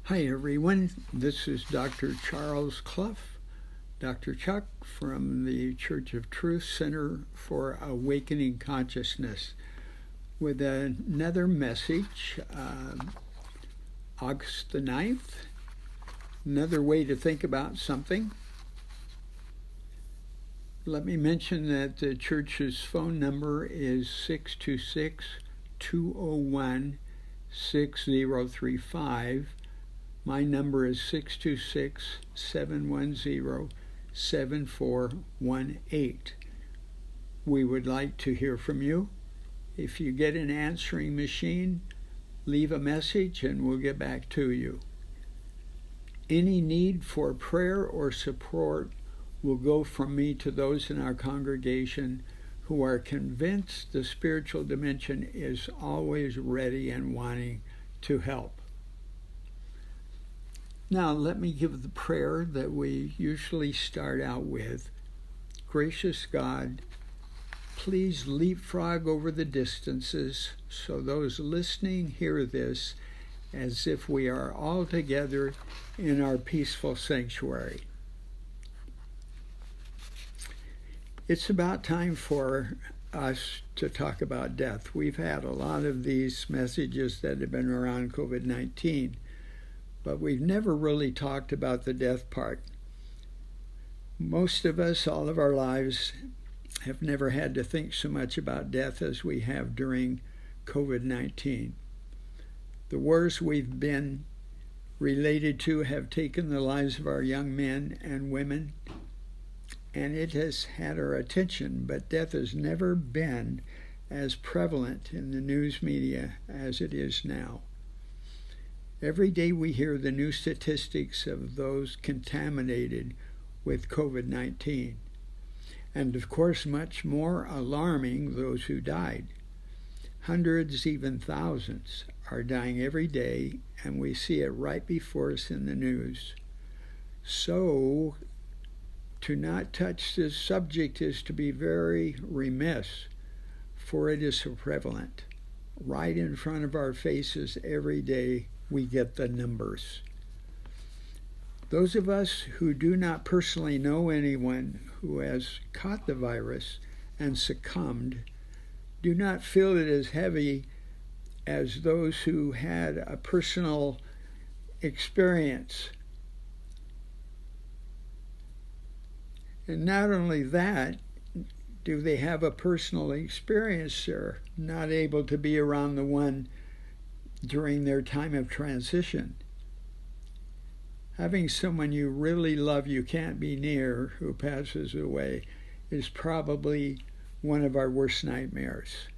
Hi everyone, this is Dr. Charles Clough, Dr. Chuck from the Church of Truth Center for Awakening Consciousness with another message, August the 9th, another way to think about something. Let me mention that the church's phone number is 626-201-6035. My number is 626-710-7418. We would like to hear from you. If you get an answering machine, leave a message and we'll get back to you. Any need for prayer or support will go from me to those in our congregation who are convinced the spiritual dimension is always ready and wanting to help. Now, let me give the prayer that we usually start out with. Gracious God, please leapfrog over the distances so those listening hear this as if we are all together in our peaceful sanctuary. It's about time for us to talk about death. We've had a lot of these messages that have been around COVID-19. But we've never really talked about the death part. Most of us, all of our lives, have never had to think so much about death as we have during COVID-19. The wars we've been related to have taken the lives of our young men and women, and it has had our attention, but death has never been as prevalent in the news media as it is now. Every day we hear the new statistics of those contaminated with COVID-19. And of course, much more alarming, those who died. Hundreds, even thousands, are dying every day, and we see it right before us in the news. So, to not touch this subject is to be very remiss, for it is so prevalent. Right in front of our faces every day, we get the numbers. Those of us who do not personally know anyone who has caught the virus and succumbed do not feel it as heavy as those who had a personal experience. And not only that, do they have a personal experience, they're not able to be around the one during their time of transition. Having someone you really love you can't be near who passes away is probably one of our worst nightmares.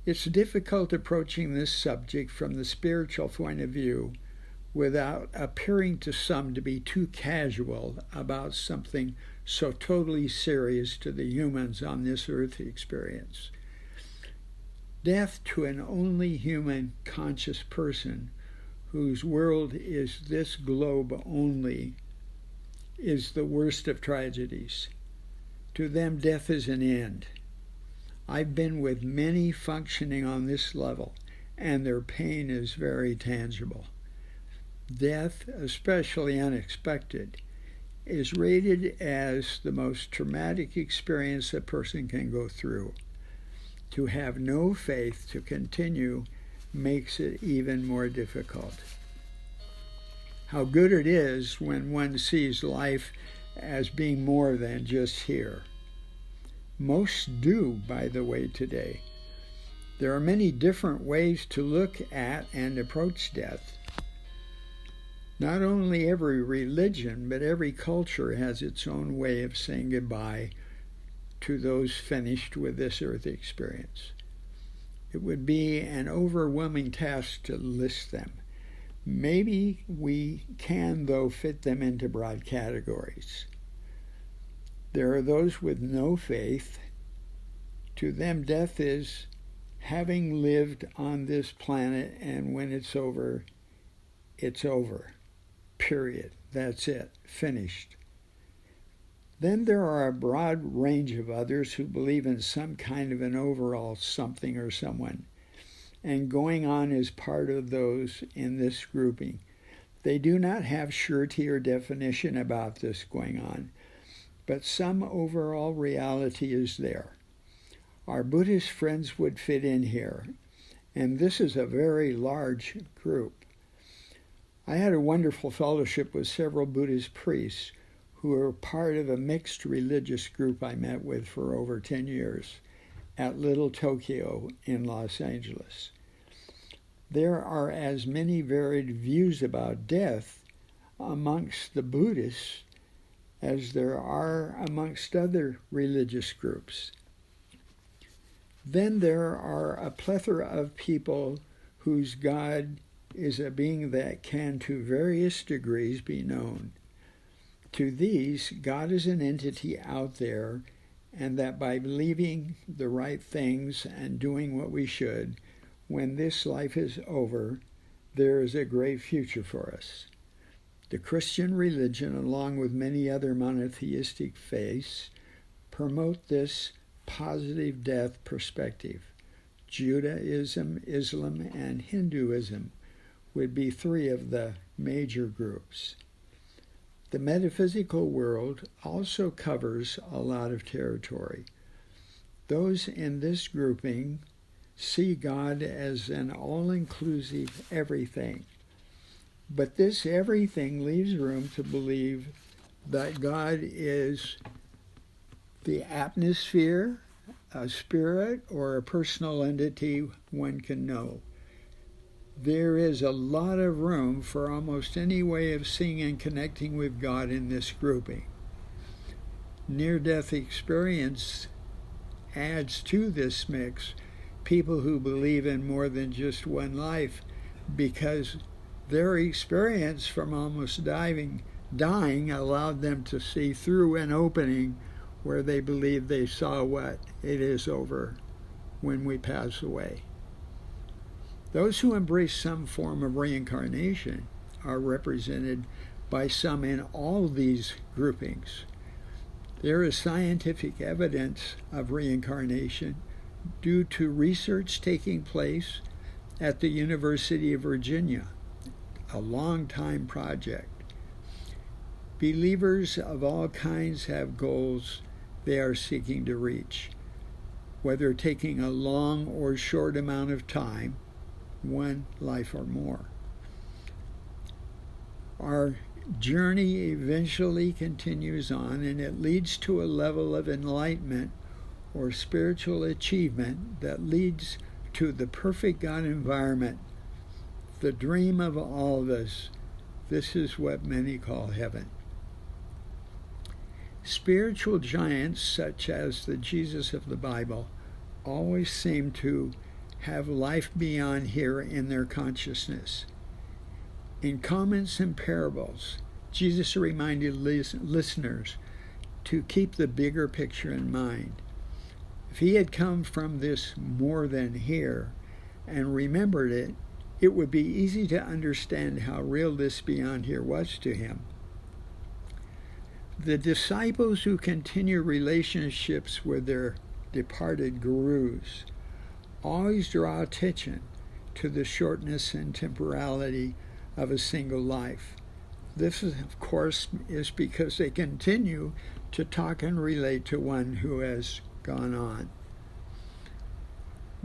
It's difficult approaching this subject from the spiritual point of view without appearing to some to be too casual about something so totally serious to the humans on this earth experience. Death to an only human conscious person whose world is this globe only is the worst of tragedies. To them, death is an end. I've been with many functioning on this level, and their pain is very tangible. Death, especially unexpected, is rated as the most traumatic experience a person can go through. To have no faith to continue makes it even more difficult. How good it is when one sees life as being more than just here. Most do, by the way, today. There are many different ways to look at and approach death. Not only every religion, but every culture has its own way of saying goodbye to those finished with this earth experience. It would be an overwhelming task to list them. Maybe we can, though, fit them into broad categories. There are those with no faith. To them, death is having lived on this planet, and when it's over, period. That's it, finished. Then there are a broad range of others who believe in some kind of an overall something or someone, and going on as part of those in this grouping. They do not have surety or definition about this going on, but some overall reality is there. Our Buddhist friends would fit in here, and this is a very large group. I had a wonderful fellowship with several Buddhist priests who were part of a mixed religious group I met with for over 10 years at Little Tokyo in Los Angeles. There are as many varied views about death amongst the Buddhists as there are amongst other religious groups. Then there are a plethora of people whose God is a being that can to various degrees be known. To these, God is an entity out there, and that by believing the right things and doing what we should, when this life is over, there is a great future for us. The Christian religion, along with many other monotheistic faiths, promote this positive death perspective. Judaism, Islam, and Hinduism would be three of the major groups. The metaphysical world also covers a lot of territory. Those in this grouping see God as an all-inclusive everything. But this everything leaves room to believe that God is the atmosphere, a spirit, or a personal entity one can know. There is a lot of room for almost any way of seeing and connecting with God in this grouping. Near-death experience adds to this mix people who believe in more than just one life, because their experience from almost dying allowed them to see through an opening where they believe they saw what it is over when we pass away. Those who embrace some form of reincarnation are represented by some in all these groupings. There is scientific evidence of reincarnation due to research taking place at the University of Virginia, a long-time project. Believers of all kinds have goals they are seeking to reach, whether taking a long or short amount of time, one life or more. Our journey eventually continues on, and it leads to a level of enlightenment or spiritual achievement that leads to the perfect God environment, the dream of all of us. This is what many call heaven. Spiritual giants such as the Jesus of the Bible always seem to have life beyond here in their consciousness. In comments and parables, Jesus reminded listeners to keep the bigger picture in mind. If he had come from this more than here and remembered it, it would be easy to understand how real this beyond here was to him. The disciples who continue relationships with their departed gurus always draw attention to the shortness and temporality of a single life. This, of course, is because they continue to talk and relate to one who has gone on.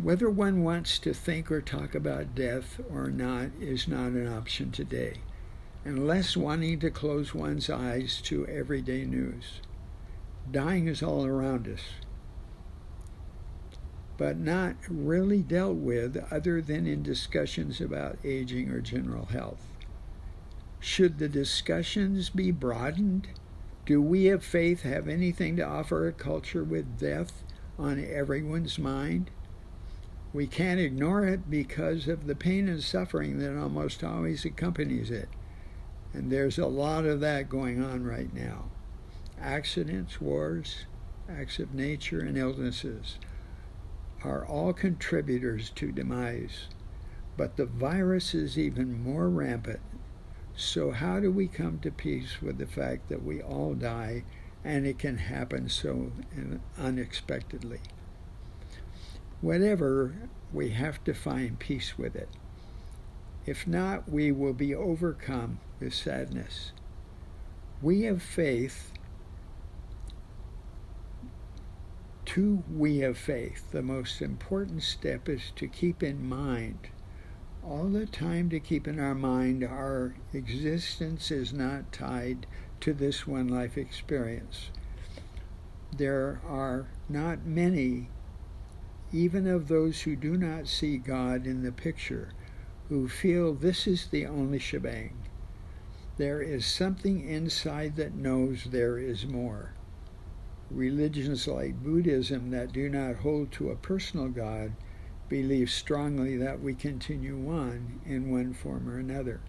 Whether one wants to think or talk about death or not is not an option today, unless wanting to close one's eyes to everyday news. Dying is all around us, but not really dealt with other than in discussions about aging or general health. Should the discussions be broadened? Do we of faith have anything to offer a culture with death on everyone's mind? We can't ignore it because of the pain and suffering that almost always accompanies it. And there's a lot of that going on right now. Accidents, wars, acts of nature, and illnesses are all contributors to demise. But the virus is even more rampant. So how do we come to peace with the fact that we all die and it can happen so unexpectedly? Whatever we have to find peace with it. If not, we will be overcome with sadness. We have faith. We have faith. The most important step is to keep in mind, all the time to keep in our mind, our existence is not tied to this one life experience. There are not many, even of those who do not see God in the picture, who feel this is the only shebang. There is something inside that knows there is more. Religions like Buddhism that do not hold to a personal God believe strongly that we continue on in one form or another.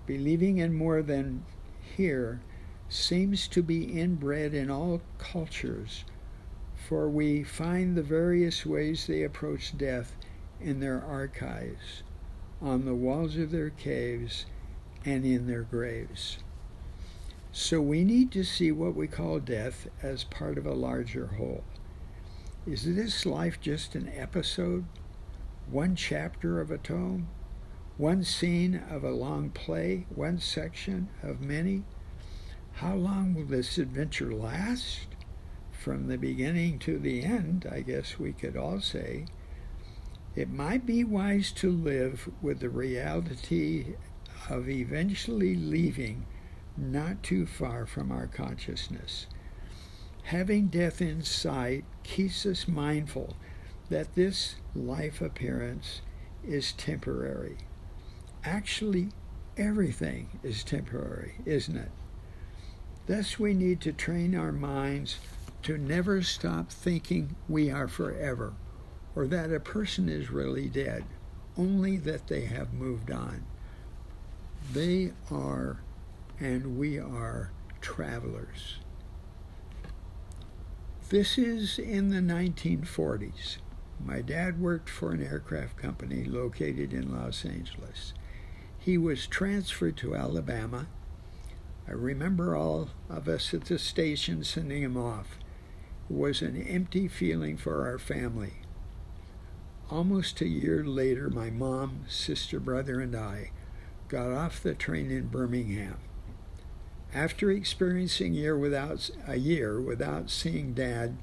Believing in more than here seems to be inbred in all cultures, for we find the various ways they approach death in their archives, on the walls of their caves, and in their graves. So we need to see what we call death as part of a larger whole. Is this life just an episode, one chapter of a tome, one scene of a long play, one section of many? How long will this adventure last? From the beginning to the end, I guess we could all say. It might be wise to live with the reality of eventually leaving not too far from our consciousness. Having death in sight keeps us mindful that this life appearance is temporary. Actually, everything is temporary, isn't it? Thus, we need to train our minds to never stop thinking we are forever, or that a person is really dead, only that they have moved on. They are, and we are, travelers. This is in the 1940s. My dad worked for an aircraft company located in Los Angeles. He was transferred to Alabama. I remember all of us at the station sending him off. It was an empty feeling for our family. Almost a year later, my mom, sister, brother, and I got off the train in Birmingham. After experiencing a year without seeing Dad,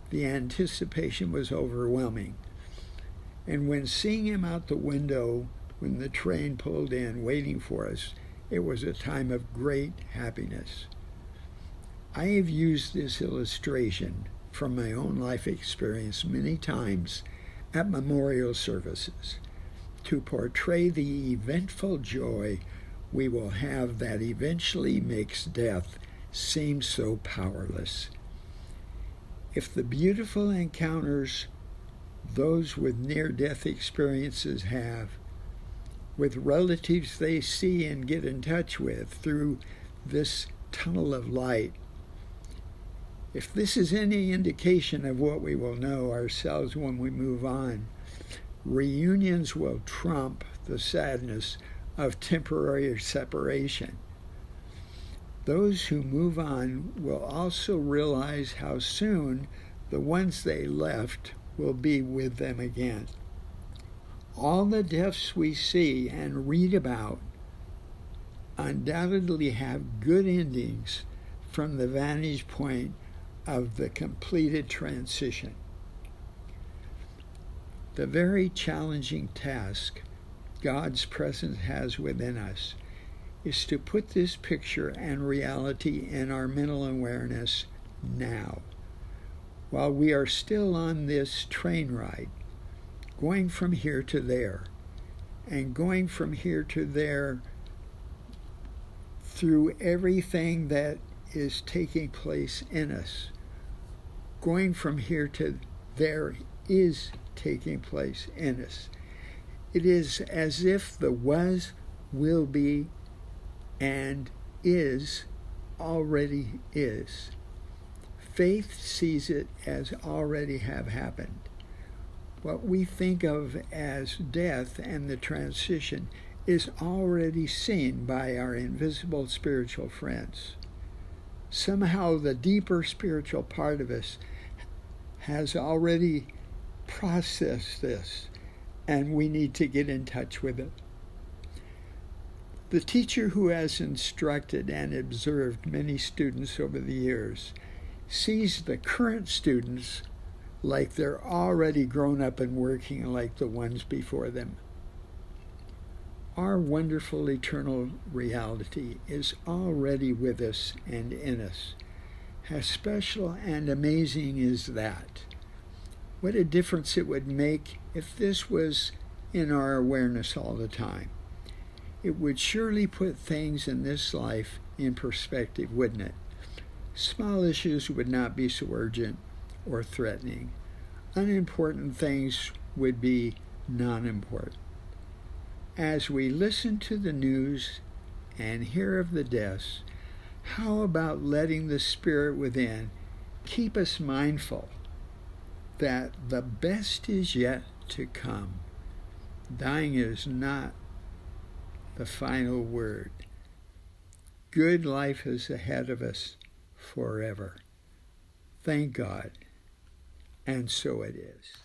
the anticipation was overwhelming. And when seeing him out the window, when the train pulled in waiting for us, it was a time of great happiness. I have used this illustration from my own life experience many times at memorial services to portray the eventful joy we will have that eventually makes death seem so powerless. If the beautiful encounters those with near-death experiences have, with relatives they see and get in touch with through this tunnel of light, if this is any indication of what we will know ourselves when we move on, reunions will trump the sadness of temporary separation. Those who move on will also realize how soon the ones they left will be with them again. All the deaths we see and read about undoubtedly have good endings from the vantage point of the completed transition. The very challenging task God's presence has within us is to put this picture and reality in our mental awareness now, while we are still on this train ride, going from here to there, and going from here to there through everything that is taking place in us. Going from here to there is taking place in us. It is as if the was, will be, and is already is. Faith sees it as already have happened. What we think of as death and the transition is already seen by our invisible spiritual friends. Somehow the deeper spiritual part of us has already process this, and we need to get in touch with it. The teacher who has instructed and observed many students over the years sees the current students like they're already grown up and working like the ones before them. Our wonderful eternal reality is already with us and in us. How special and amazing is that? What a difference it would make if this was in our awareness all the time. It would surely put things in this life in perspective, wouldn't it? Small issues would not be so urgent or threatening. Unimportant things would be non-important. As we listen to the news and hear of the deaths, how about letting the Spirit within keep us mindful that the best is yet to come? Dying is not the final word. Good life is ahead of us forever. Thank God. And so it is.